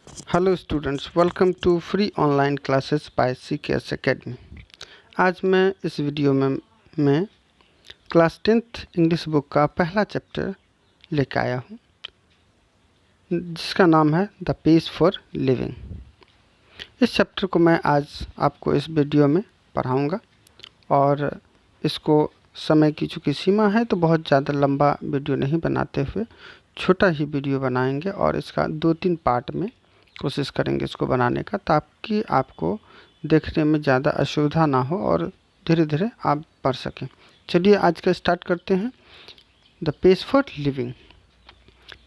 Hello students, welcome to free online classes by CKS academy. आज मैं इस video में क्लास 10th इंग्लिश बुक का पहला चैप्टर लेकर आया हूँ, जिसका नाम है द पेस फॉर लिविंग। इस चैप्टर को मैं आज आपको इस वीडियो में पढ़ाऊँगा और इसको समय की चूँकि सीमा है तो बहुत ज़्यादा लंबा वीडियो नहीं बनाते हुए छोटा ही वीडियो बनाएंगे और इसका 2-3 पार्ट में कोशिश करेंगे इसको बनाने का, ताकि आपको देखने में ज़्यादा असुविधा ना हो और धीरे धीरे आप पढ़ सकें। चलिए आज का स्टार्ट करते हैं। The pace for living.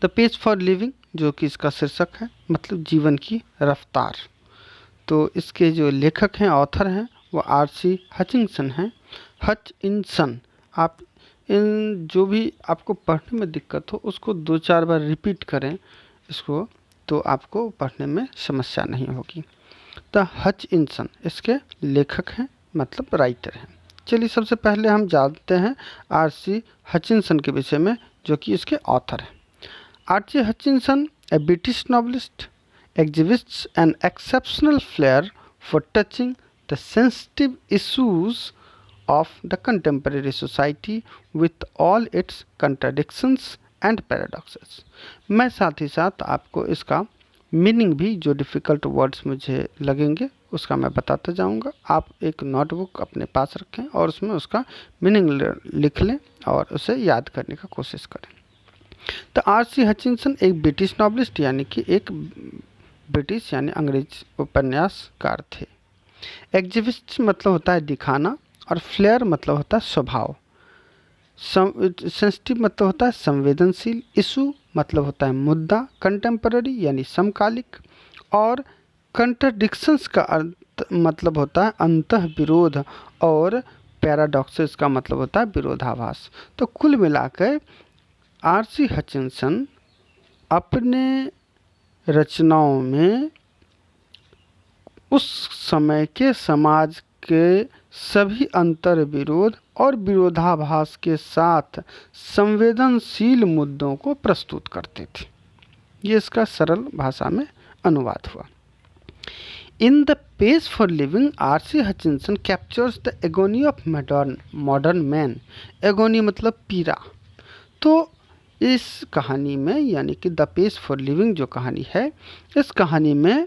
The pace for living जो कि इसका शीर्षक है, मतलब जीवन की रफ्तार। तो इसके जो लेखक हैं, ऑथर हैं, वो R.C. हचिंसन हैं। हचिंसन। आप इन जो भी आपको पढ़ने में दिक्कत हो उसको 2-4 बार रिपीट करें इसको, तो आपको पढ़ने में समस्या नहीं होगी। द हचिंसन इसके लेखक हैं, मतलब राइटर हैं। चलिए सबसे पहले हम जानते हैं R.C. हचिंसन के विषय में, जो कि इसके ऑथर हैं। R.C. Hutchinson, A British novelist, exhibits an exceptional flair for touching the sensitive issues of the contemporary society with all its contradictions and paradoxes। मैं साथ ही साथ आपको इसका मीनिंग भी, जो डिफ़िकल्ट वर्ड्स मुझे लगेंगे उसका मैं बताता जाऊंगा। आप एक नोटबुक अपने पास रखें और उसमें उसका मीनिंग लिख लें और उसे याद करने का कोशिश करें। तो R.C. हचिंसन एक ब्रिटिश नॉवलिस्ट यानी कि एक ब्रिटिश यानी अंग्रेज उपन्यासकार थे। एग्जिबिट मतलब होता है दिखाना, और फ्लेयर मतलब होता है स्वभाव। सेंसिटिव मतलब होता है संवेदनशील। इशू मतलब होता है मुद्दा। कंटेम्पररी यानी समकालिक। और कंट्राडिक्शंस का अर्थ मतलब होता है अंतः विरोध। और पैराडॉक्सेस का मतलब होता है विरोधाभास। तो कुल मिलाकर R.C. हचिंसन अपने रचनाओं में उस समय के समाज के सभी अंतर विरोध और विरोधाभास के साथ संवेदनशील मुद्दों को प्रस्तुत करते थे। ये इसका सरल भाषा में अनुवाद हुआ। In the pace for living R.C. Hutchinson captures the agony of modern man. Agony मतलब पीड़ा। तो इस कहानी में, यानी कि द पेस फॉर लिविंग जो कहानी है, इस कहानी में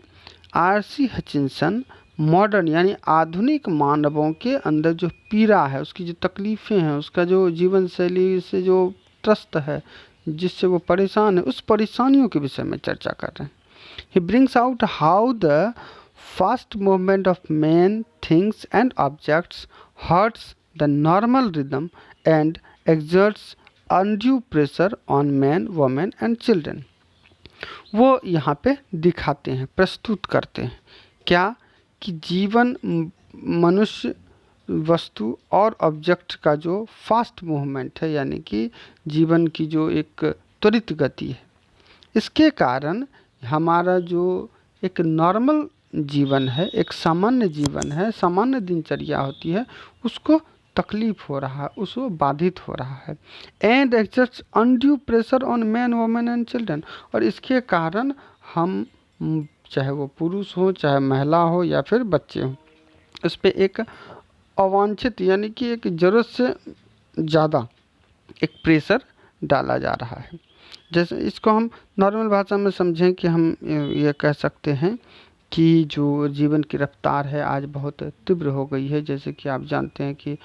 R.C. हचिंसन मॉडर्न यानी आधुनिक मानवों के अंदर जो पीड़ा है, उसकी जो तकलीफ़ें हैं, उसका जो जीवन शैली से जो त्रस्त है, जिससे वो परेशान है, उस परेशानियों के विषय में चर्चा कर रहे हैं। He brings out how the fast movement of man, things and objects hertz the normal rhythm and exerts undue pressure on man, women and children. वो यहाँ पे दिखाते हैं, प्रस्तुत करते हैं क्या कि जीवन, मनुष्य, वस्तु और ऑब्जेक्ट का जो फास्ट मूवमेंट है, यानी कि जीवन की जो एक त्वरित गति है, इसके कारण हमारा जो एक नॉर्मल जीवन है, एक सामान्य जीवन है, सामान्य दिनचर्या होती है, उसको तकलीफ हो रहा है, उसको बाधित हो रहा है। And exerts undue pressure on man, women and children. और इसके कारण हम, चाहे वो पुरुष हो, चाहे महिला हो या फिर बच्चे हों, उस पर एक अवांछित यानी कि एक ज़रूरत से ज़्यादा एक प्रेशर डाला जा रहा है। जैसे इसको हम नॉर्मल भाषा में समझें कि हम ये कह सकते हैं कि जो जीवन की रफ्तार है आज बहुत तीव्र हो गई है। जैसे कि आप जानते हैं कि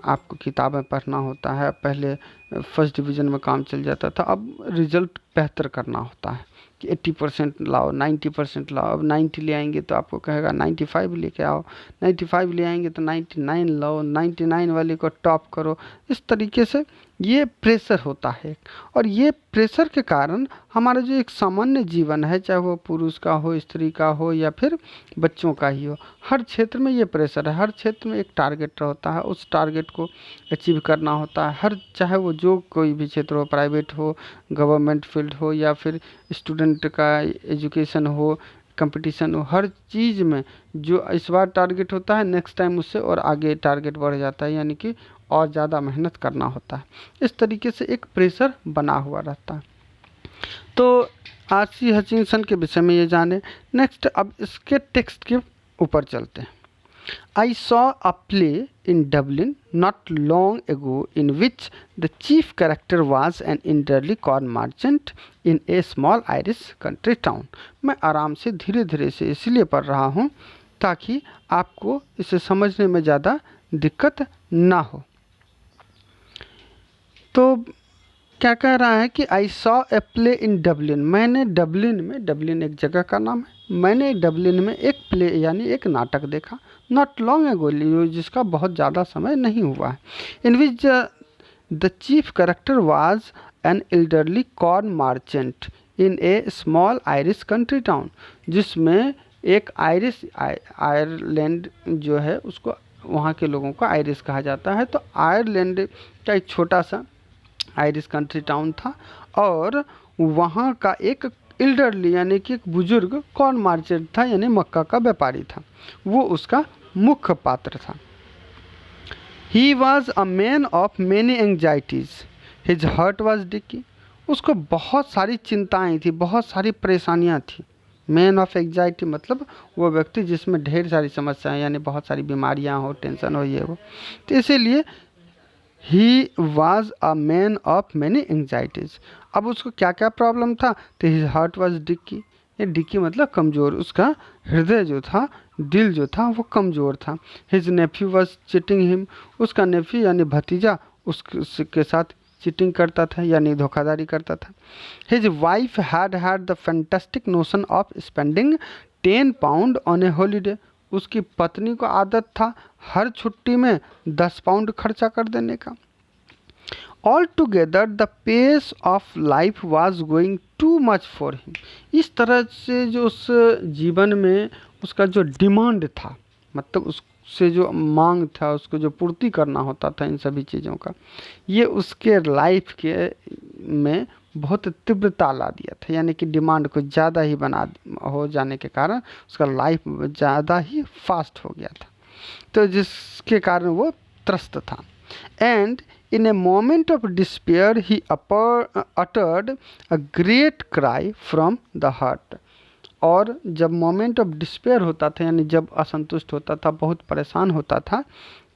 आपको किताबें पढ़ना होता है, पहले फर्स्ट डिवीज़न में काम चल जाता था, अब रिज़ल्ट बेहतर करना होता है कि 80% लाओ, 90% लाओ। अब 90 ले आएंगे तो आपको कहेगा 95 लेके आओ, 95 ले आएंगे तो 99 लाओ, 99 वाले को टॉप करो। इस तरीके से ये प्रेशर होता है, और ये प्रेशर के कारण हमारा जो एक सामान्य जीवन है, चाहे वो पुरुष का हो, स्त्री का हो या फिर बच्चों का ही हो, हर क्षेत्र में ये प्रेशर है। हर क्षेत्र में एक टारगेट होता है, उस टारगेट को अचीव करना होता है। हर, चाहे वो जो कोई भी क्षेत्र हो, प्राइवेट हो, गवर्नमेंट फील्ड हो या फिर स्टूडेंट का एजुकेशन हो, कंपटीशन हो, हर चीज़ में जो इस बार टारगेट होता है, नेक्स्ट टाइम उससे और आगे टारगेट बढ़ जाता है, यानी कि और ज़्यादा मेहनत करना होता है। इस तरीके से एक प्रेशर बना हुआ रहता है। तो आर.सी. हचिंसन के विषय में ये जाने। नेक्स्ट अब इसके टेक्स्ट के ऊपर चलते हैं। I saw a play in Dublin not long ago in which the chief character was an elderly corn merchant in a small Irish country town। मैं आराम से धीरे धीरे से इसलिए पढ़ रहा हूँ ताकि आपको इसे समझने में ज़्यादा दिक्कत ना हो। तो क्या कह रहा है कि I saw a play in Dublin, मैंने डबलिन में, डबलिन एक जगह का नाम है, मैंने डबलिन में एक प्ले यानी एक नाटक देखा, नॉट लॉन्ग एगो, जिसका बहुत ज़्यादा समय नहीं हुआ है, in which the chief character was an elderly corn merchant in a small Irish country town, जिसमें एक आयरिश, आयरलैंड जो है उसको, वहाँ के लोगों को आयरिश कहा जाता है, तो आयरलैंड का एक छोटा सा आयरिश कंट्री टाउन था और वहाँ का एक एल्डरली यानी कि एक बुजुर्ग कॉर्न मार्चेंट था, यानी मक्का का व्यापारी था, वो उसका मुख्य पात्र था। He was a man of many anxieties, his heart was dicky, उसको बहुत सारी चिंताएं थी, बहुत सारी परेशानियां थी। मैन ऑफ एंग्जाइटी मतलब वो व्यक्ति जिसमें ढेर सारी समस्याएं यानी बहुत सारी बीमारियां हो, टेंशन हो, ये हो, तो इसीलिए ही was a man of many anxieties. अब उसको क्या क्या प्रॉब्लम था, तो हिज हार्ट वॉज डिक्की, ये डिक्की मतलब कमज़ोर, उसका हृदय जो था, दिल जो था वो कमज़ोर था। His Neiphiu was cheating him, उसका नेफ्यू यानी भतीजा उसके साथ चिटिंग करता था यानी धोखाधड़ी करता था। His wife had the fantastic notion of spending 10 pound on A holiday, उसकी पत्नी को आदत था हर छुट्टी में 10 पाउंड खर्चा कर देने का। All together the pace of life was going too much for him, इस तरह से जो उस जीवन में उसका जो डिमांड था, मतलब उससे जो मांग था, उसको जो पूर्ति करना होता था इन सभी चीज़ों का, ये उसके लाइफ के में बहुत तीव्रता ला दिया था, यानी कि डिमांड को ज़्यादा ही बना हो जाने के कारण उसका लाइफ ज़्यादा ही फास्ट हो गया था, तो जिसके कारण वो त्रस्त था। And in a moment of despair he uttered a great cry from the heart, और जब मोमेंट ऑफ डिस्पेयर होता था यानी जब असंतुष्ट होता था, बहुत परेशान होता था,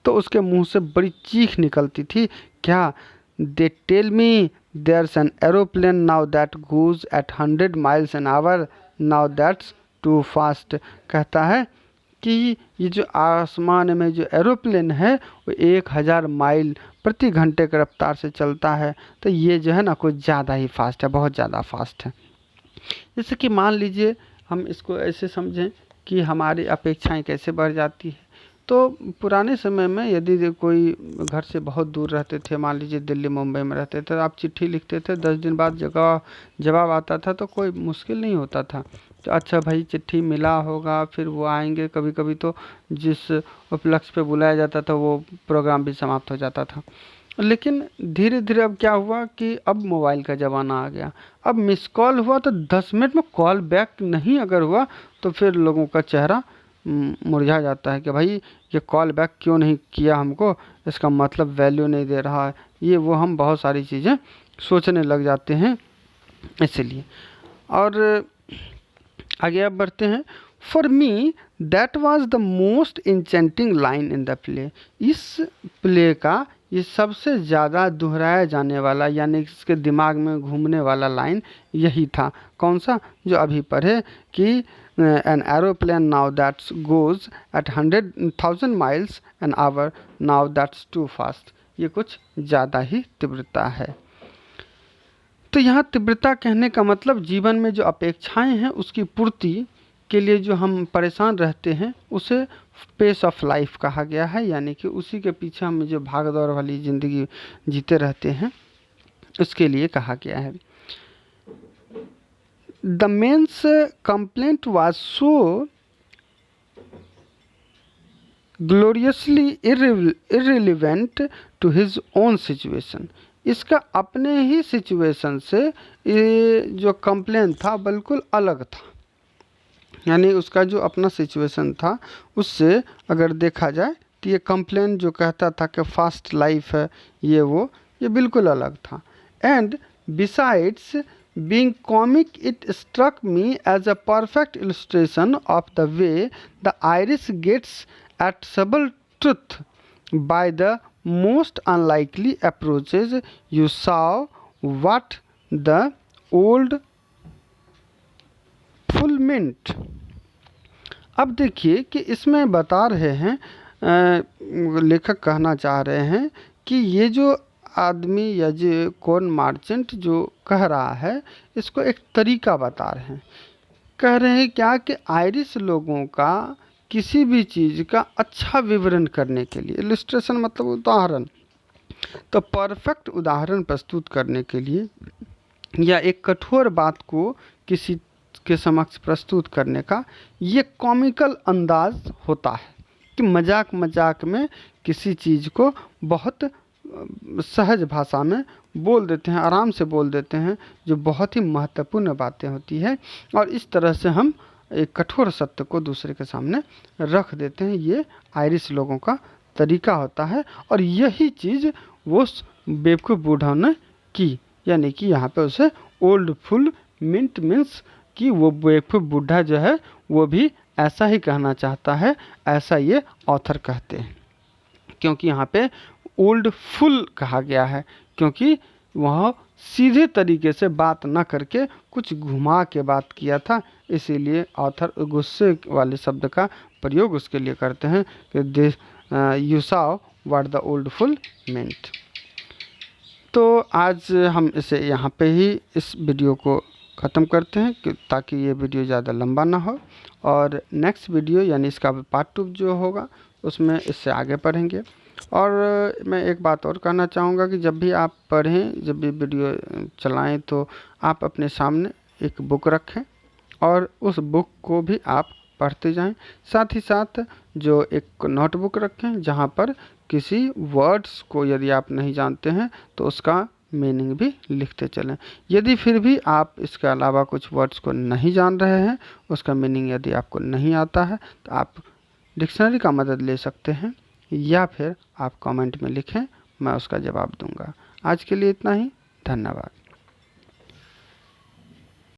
तो उसके मुंह से बड़ी चीख निकलती थी। क्या? They tell me there's an aeroplane now that goes at 100 miles an hour, now that's too fast. कहता है कि ये जो आसमान में जो एरोप्लेन है वो 1000 माइल प्रति घंटे की रफ्तार से चलता है, तो ये जो है ना कुछ ज़्यादा ही फास्ट है, बहुत ज़्यादा फास्ट है। जैसे कि मान लीजिए हम इसको ऐसे समझें कि हमारी अपेक्षाएं कैसे बढ़ जाती है। तो पुराने समय में यदि कोई घर से बहुत दूर रहते थे, मान लीजिए दिल्ली मुंबई में रहते थे, तो आप चिट्ठी लिखते थे, 10 दिन बाद जवाब आता था, तो कोई मुश्किल नहीं होता था। तो अच्छा भाई चिट्ठी मिला होगा, फिर वो आएंगे, कभी कभी तो जिस उपलक्ष्य पे बुलाया जाता था वो प्रोग्राम भी समाप्त हो जाता था। लेकिन धीरे धीरे अब क्या हुआ कि अब मोबाइल का ज़माना आ गया। अब मिस कॉल हुआ तो 10 मिनट में कॉल बैक नहीं अगर हुआ तो फिर लोगों का चेहरा मुरझा जाता है कि भाई ये कॉल बैक क्यों नहीं किया हमको, इसका मतलब वैल्यू नहीं दे रहा है, ये वो हम बहुत सारी चीज़ें सोचने लग जाते हैं इसलिए। और आगे अब बढ़ते हैं। For me that was the most enchanting line in the play, इस प्ले का ये सबसे ज़्यादा दोहराया जाने वाला यानी इसके दिमाग में घूमने वाला लाइन यही था। कौन सा? जो अभी पढ़े कि an aeroplane now that's goes at 100,000 miles an hour, now that's too fast, ये कुछ ज़्यादा ही तीव्रता है। तो यहाँ तीव्रता कहने का मतलब जीवन में जो अपेक्षाएं हैं उसकी पूर्ति के लिए जो हम परेशान रहते हैं उसे पेस ऑफ लाइफ कहा गया है, यानी कि उसी के पीछे हम जो भाग दौड़ वाली ज़िंदगी जीते रहते हैं उसके लिए कहा गया है। The man's complaint was so gloriously irrelevant to his own situation, इसका अपने ही सिचुएशन से ये जो कंप्लेन था बिल्कुल अलग था, यानी उसका जो अपना सिचुएशन था उससे अगर देखा जाए तो ये कंप्लेन जो कहता था कि फास्ट लाइफ है ये वो, ये बिल्कुल अलग था। And besides Being comic, it struck me as a perfect illustration of the way the Irish gets at subtle truth by the most unlikely approaches. You saw what the old full meant. अब देखिए कि इसमें बता रहे हैं, लेखक कहना चाह रहे हैं कि ये जो आदमी या जो कॉर्न मर्चेंट जो कह रहा है, इसको एक तरीका बता रहे हैं। कह रहे हैं क्या कि आयरिश लोगों का किसी भी चीज़ का अच्छा विवरण करने के लिए, इलस्ट्रेशन मतलब उदाहरण, तो परफेक्ट उदाहरण प्रस्तुत करने के लिए या एक कठोर बात को किसी के समक्ष प्रस्तुत करने का ये कॉमिकल अंदाज होता है कि मजाक मजाक में किसी चीज़ को बहुत सहज भाषा में बोल देते हैं, आराम से बोल देते हैं, जो बहुत ही महत्वपूर्ण बातें होती है, और इस तरह से हम एक कठोर सत्य को दूसरे के सामने रख देते हैं। ये आयरिश लोगों का तरीका होता है, और यही चीज़ वो बेवकूफ़ बूढ़ा ने की, यानी कि यहाँ पे उसे ओल्ड फुल मिंट मीन्स कि वो बेवकूफ़ बूढ़ा जो है वो भी ऐसा ही कहना चाहता है, ऐसा ये ऑथर कहते हैं। क्योंकि यहाँ पे ओल्ड फुल कहा गया है, क्योंकि वह सीधे तरीके से बात ना करके कुछ घुमा के बात किया था, इसीलिए ऑथर गुस्से वाले शब्द का प्रयोग उसके लिए करते हैं कि this you saw what the old full meant. तो आज हम इसे यहाँ पे ही इस वीडियो को ख़त्म करते हैं कि ताकि ये वीडियो ज़्यादा लंबा ना हो, और नेक्स्ट वीडियो यानी इसका पार्ट 2 जो होगा उसमें इससे आगे पढ़ेंगे। और मैं एक बात और कहना चाहूँगा कि जब भी आप पढ़ें, जब भी वीडियो चलाएं, तो आप अपने सामने एक बुक रखें और उस बुक को भी आप पढ़ते जाएं। साथ ही साथ जो एक नोटबुक रखें जहाँ पर किसी वर्ड्स को यदि आप नहीं जानते हैं तो उसका मीनिंग भी लिखते चलें। यदि फिर भी आप इसके अलावा कुछ वर्ड्स को नहीं जान रहे हैं, उसका मीनिंग यदि आपको नहीं आता है, तो आप डिक्शनरी का मदद ले सकते हैं, या फिर आप कमेंट में लिखें, मैं उसका जवाब दूंगा। आज के लिए इतना ही, धन्यवाद।